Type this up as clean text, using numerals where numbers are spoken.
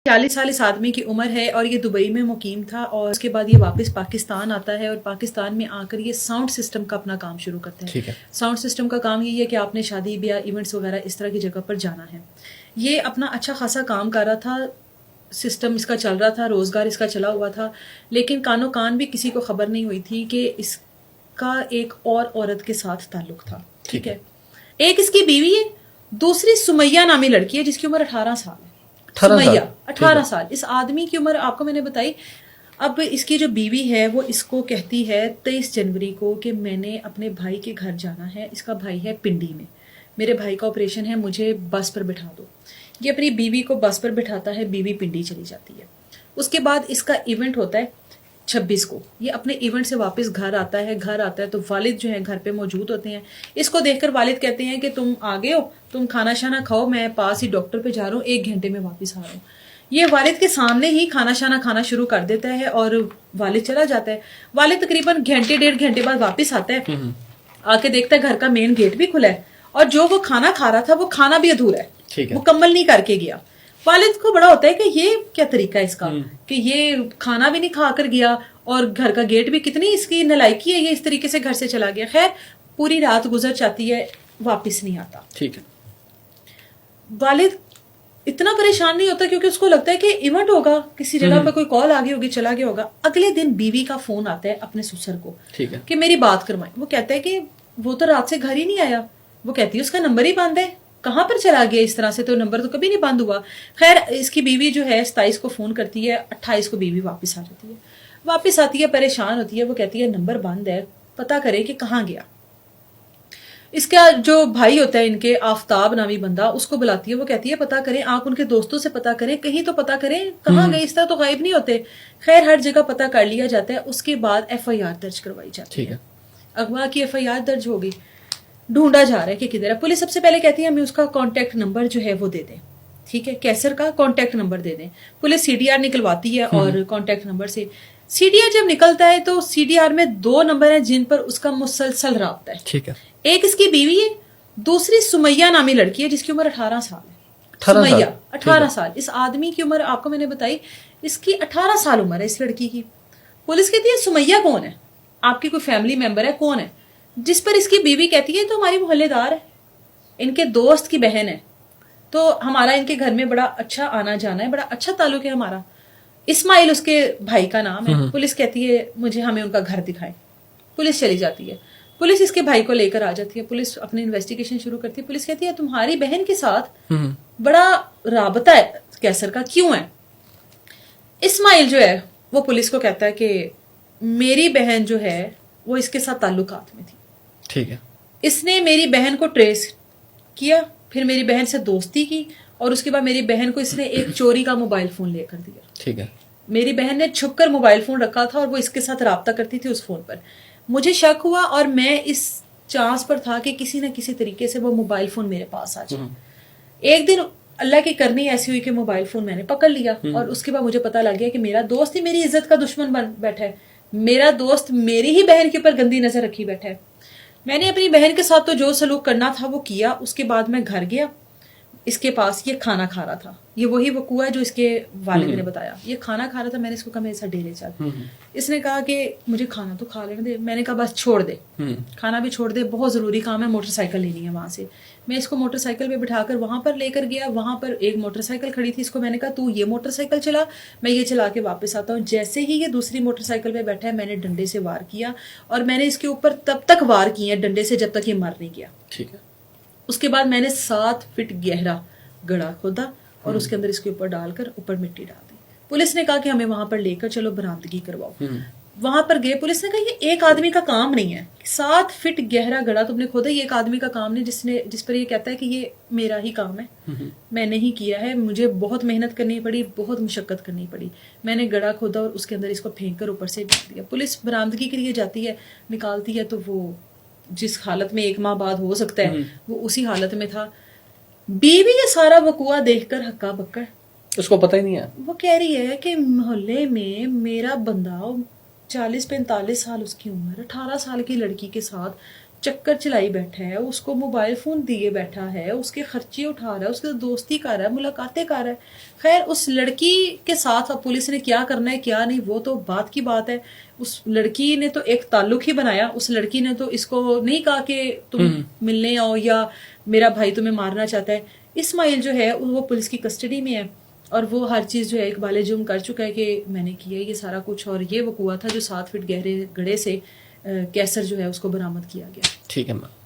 40 साल इस आदमी की उम्र है और ये दुबई में मुकीम था और उसके बाद ये वापस पाकिस्तान आता है और पाकिस्तान में आकर ये साउंड सिस्टम का अपना काम शुरू करता है। ठीक है। साउंड सिस्टम का काम ये है कि आपने शादी ब्याह इवेंट्स वगैरह इस तरह की जगह पर जाना है। ये अपना अच्छा खासा काम कर रहा था, सिस्टम इसका चल रहा था, रोजगार इसका चला हुआ था, लेकिन कानो कान भी किसी को खबर नहीं हुई थी कि इसका एक और औरत के साथ ताल्लुक था। ठीक है। एक इसकी बीवी है, दूसरी सुमैया नामी लड़की है जिसकी उम्र 18 साल है। सुमैया 18 साल। इस आदमी की उम्र आपको मैंने बताई। अब इसकी जो बीवी है वो इसको कहती है 23 जनवरी को कि मैंने अपने भाई के घर जाना है, इसका भाई है पिंडी में, मेरे भाई का ऑपरेशन है, मुझे बस पर बिठा दो। ये अपनी बीवी को बस पर बिठाता है, बीवी पिंडी चली जाती है। उसके बाद इसका इवेंट होता है 26 को, ये अपने इवेंट से वापस घर आता है। घर आता है तो वालिद जो है घर पे मौजूद होते हैं। इसको देखकर वालिद कहते हैं कि तुम आ गए हो, तुम खाना शाना खाओ, मैं पास ही डॉक्टर पे जा रहा हूँ, 1 घंटे में वापस आ रहा हूँ। ये वालिद के सामने ही खाना शाना खाना शुरू कर देता है और वालिद चला जाता है। वालिद तकरीबन घंटे 1.5 घंटे बाद वापस आता है, आके देखता है घर का मेन गेट भी खुला है और जो वो खाना खा रहा था वो खाना भी अधूरा है, मुकम्मल नहीं करके गया। वालिद को बड़ा होता है कि ये क्या तरीका है इसका, कि ये खाना भी नहीं खा कर गया और घर का गेट भी, कितनी इसकी नलायकी है, ये इस तरीके से घर से चला गया। खैर पूरी रात गुजर जाती है, वापस नहीं आता। ठीक है। वालिद इतना परेशान नहीं होता क्योंकि उसको लगता है कि इवेंट होगा, किसी जगह पर कोई कॉल आ गई होगी, चला गया होगा। अगले दिन बीवी का फोन आता है अपने ससुर को, ठीक है, कि मेरी बात करवाएं। वो कहता है कि वो तो रात से घर ही नहीं आया। वो कहती है उसका नंबर ही बंद है, कहाँ पर चला गया इस तरह से, तो नंबर तो कभी नहीं बंद हुआ। खैर इसकी बीवी जो है 27 को फोन करती है, 28 को बीवी वापस आ जाती है। वापस आती है, परेशान होती है, वो कहती है नंबर बंद है, पता करे कि कहाँ गया। इसका जो भाई होता है इनके, आफ्ताब नामी बंदा, उसको बुलाती है। वो कहती है पता करें, आप उनके दोस्तों से पता करें, कहीं तो पता करें कहाँ गए, इस तरह तो गायब नहीं होते। खैर हर जगह पता कर लिया जाता है। उसके बाद FIR दर्ज करवाई जाती है। अगवा की FIR दर्ज हो गई, ढूंढा जा रहा है कि किधर है। पुलिस सबसे पहले कहती है हमें उसका कांटेक्ट नंबर जो है वो दे दें। ठीक है, कैसर का कांटेक्ट नंबर दे दें। पुलिस CDR निकलवाती है और कांटेक्ट नंबर से CDR जब निकलता है तो CDR में 2 नंबर हैं जिन पर उसका मुसलसल राब्ता है। ठीक है। एक इसकी बीवी है, दूसरी सुमैया नामी लड़की है जिसकी उम्र 18 साल है। सुमैया 18 साल। इस आदमी की उम्र आपको मैंने बताई, इसकी 18 साल उम्र है इस लड़की की। पुलिस कहती है सुमैया कौन है, आपकी कोई फैमिली मेंबर है, कौन है? जिस पर इसकी बीवी कहती है तो हमारी मोहल्लेदार है, इनके दोस्त की बहन है, तो हमारा इनके घर में बड़ा अच्छा आना जाना है, बड़ा अच्छा ताल्लुक है हमारा। इस्माइल उसके भाई का नाम है। पुलिस कहती है मुझे हमें उनका घर दिखाएं। पुलिस चली जाती है, पुलिस इसके भाई को लेकर आ जाती है। पुलिस अपनी इन्वेस्टिगेशन शुरू करती है। पुलिस कहती है तुम्हारी बहन के साथ बड़ा राबता है कैसर का, क्यों है? इस्माइल जो है वो पुलिस को कहता है कि मेरी बहन जो है वो इसके साथ ताल्लुकात में थी। ठीक है। इसने मेरी बहन को ट्रेस किया, फिर मेरी बहन से दोस्ती की और उसके बाद मेरी बहन को इसने एक चोरी का मोबाइल फोन लेकर दिया। ठीक है। मेरी बहन ने छुपकर मोबाइल फोन रखा था और वो इसके साथ राब्ता करती थी उस फोन पर। मुझे शक हुआ और मैं इस चांस पर था कि किसी न किसी तरीके से वो मोबाइल फोन मेरे पास आ जाए। एक दिन अल्लाह की करनी ऐसी हुई कि मोबाइल फोन मैंने पकड़ लिया और उसके बाद मुझे पता लग गया कि मेरा दोस्त ही मेरी इज्जत का दुश्मन बन बैठा है। मेरा दोस्त मेरी ही बहन के ऊपर गंदी नजर रखी बैठा है। मैंने अपनी बहन के साथ तो जो सलूक करना था वो किया। उसके बाद मैं घर गया, इसके पास ये खाना खा रहा था। ये वही वकूआ है जो इसके वालिद ने बताया। ये खाना खा रहा था, मैंने इसको कहा मेरे साथ डेरे चल। इसने कहा कि मुझे खाना तो खा लेने दे। मैंने कहा बस छोड़ दे, खाना भी छोड़ दे, बहुत जरूरी काम है, मोटरसाइकिल लेनी है वहां से। मैं इसको मोटरसाइकिल पे बिठाकर वहां पर लेकर गया। वहां पर एक मोटरसाइकिल खड़ी थी, इसको मैंने कहा तू ये मोटरसाइकिल चला, मैं ये चला के वापस आता हूँ। जैसे ही ये दूसरी मोटरसाइकिल पे बैठा है मैंने डंडे से वार किया और मैंने इसके ऊपर तब तक वार किए डंडे से जब तक ये मर नहीं गया। ठीक है। उसके बाद मैंने 7 फीट गहरा गड़ा खोदा और उसके अंदर इसके ऊपर डालकर ऊपर मिट्टी डाल दी। पुलिस ने कहा कि हमें वहां पर लेकर चलो, बरामदगी करवाओ। वहां पर गए, पुलिस ने कहा ये एक आदमी का काम नहीं है, 7 फीट गहरा गड़ा तुमने खोदा, ये एक आदमी का काम नहीं जिस पर ये कहता है कि ये मेरा ही काम है, मैंने ही किया है, मुझे बहुत मेहनत करनी पड़ी, बहुत मुशक्कत करनी पड़ी, मैंने गड़ा खोदा और उसके अंदर इसको फेंक कर ऊपर से डाल दिया। पुलिस बरामदगी के लिए जाती है, निकालती है तो वो जिस हालत में 1 माह बाद हो सकता है वो उसी हालत में था। बीवी ये सारा वकूआ देखकर हक्का बक्कर, उसको पता ही नहीं है। वो कह रही है कि मोहल्ले में मेरा बंदा 40-45 साल उसकी उम्र, 18 साल की लड़की के साथ چکر چلائی بیٹھا ہے, اس کو موبائل فون دیے بیٹھا ہے, اس کے خرچے اٹھا رہا ہے, اس کے دوستی کر رہا ہے, ملاقاتیں کر رہا ہے. خیر اس لڑکی کے ساتھ اب پولیس نے کیا کرنا ہے کیا نہیں وہ تو بات کی بات ہے. اس لڑکی نے تو ایک تعلق ہی بنایا, اس لڑکی نے تو اس کو نہیں کہا کہ تم ملنے آؤ یا میرا بھائی تمہیں مارنا چاہتا ہے. اسماعیل جو ہے وہ پولیس کی کسٹڈی میں ہے اور وہ ہر چیز جو ہے اقبال جرم کر چکا ہے کہ میں نے کیا یہ سارا کچھ, اور یہ وہ کنواں تھا جو 7 فٹ گہرے گڑھے سے کیسر جو ہے اس کو برآمد کیا گیا. ٹھیک ہے میم.